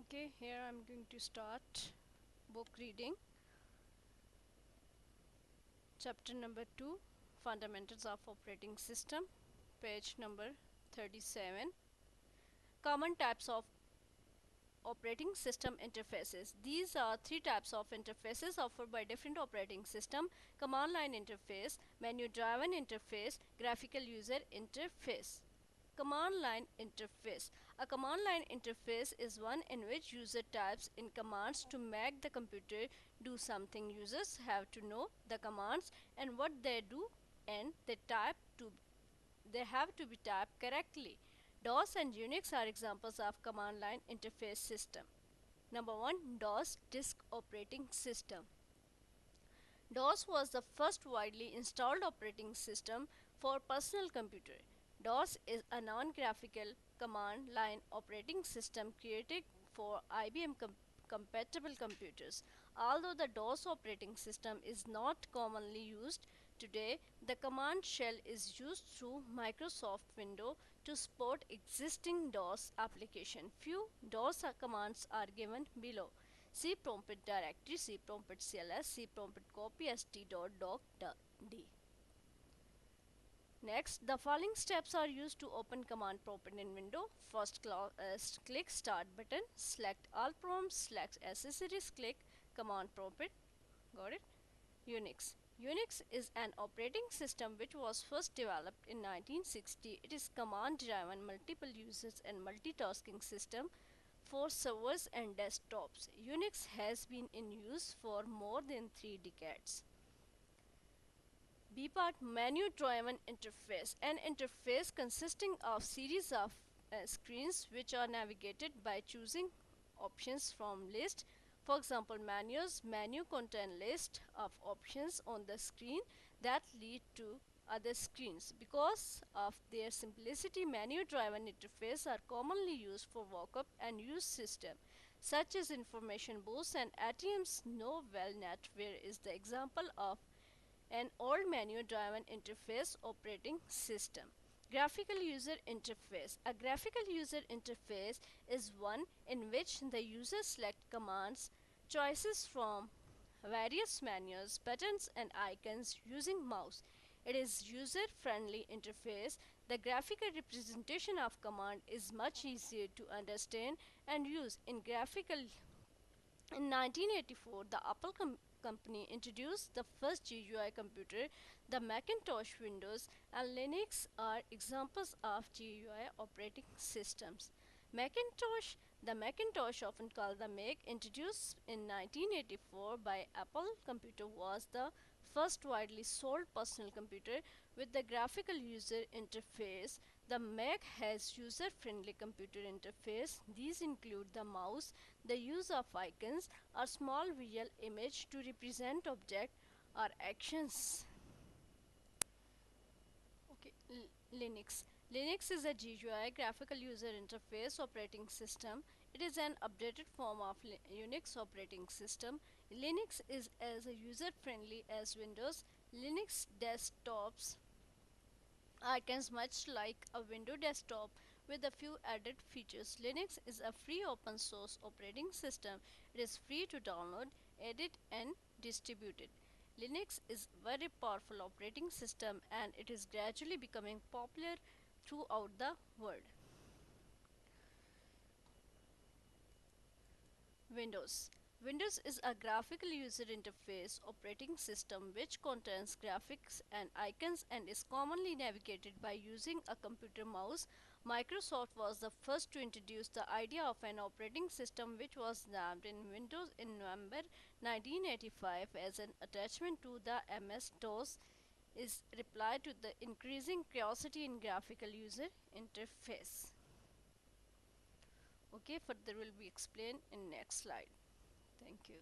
Okay, here I'm going to start book reading. Chapter number 2, Fundamentals of Operating System, page number 37. Common types of operating system interfaces. These are three types of interfaces offered by different operating system: command line interface, menu driven interface, graphical user interface. Command line interface. A command line interface is one in which user types in commands to make the computer do something. Users have to know the commands and what they do, and they have to be typed correctly. DOS and Unix are examples of command line interface system. Number 1, DOS disk operating system. DOS was the first widely installed operating system for personal computer. DOS is a non-graphical command line operating system created for IBM compatible computers. Although the DOS operating system is not commonly used today, the command shell is used through Microsoft Windows to support existing DOS application. Few DOS commands are given below: cprompt directory, cprompt cls, cprompt copy st.doc.d. Next, the following steps are used to open command prompt in window. First, click start button, select all prompts, select accessories, click command prompt. Got it? Unix. Unix is an operating system which was first developed in 1960. It is command-driven multiple users and multitasking system for servers and desktops. Unix has been in use for more than 3 decades. B part, menu driven interface. An interface consisting of series of screens which are navigated by choosing options from list. For example, menu contain list of options on the screen that lead to other screens. Because of their simplicity, menu driven interfaces are commonly used for walk-up and use system such as information booths and ATMs. Novell NetWare is the example of an old menu driven interface operating system. Graphical user interface. A graphical user interface is one in which the user select commands choices from various menus, buttons and icons using mouse. It is user friendly interface. The graphical representation of command is much easier to understand and use. In 1984, the Apple company introduced the first GUI computer. The Macintosh, Windows and Linux are examples of GUI operating systems. The Macintosh, often called the Mac, introduced in 1984 by Apple Computer, was the first widely sold personal computer with the graphical user interface. The Mac has user-friendly computer interface. These include the mouse, the use of icons, or small visual image to represent object or actions. Okay, Linux. Linux is a GUI, graphical user interface operating system. It is an updated form of Unix operating system. Linux is as user-friendly as Windows. Linux desktops icons much like a Windows desktop with a few added features. Linux is a free open source operating system. It is free to download, edit and distribute it. Linux is a very powerful operating system and it is gradually becoming popular throughout the world. Windows. Windows is a graphical user interface operating system which contains graphics and icons and is commonly navigated by using a computer mouse. Microsoft was the first to introduce the idea of an operating system which was named in Windows in November 1985 as an attachment to the MS-DOS is reply to the increasing curiosity in graphical user interface. Okay, further will be explained in next slide. Thank you.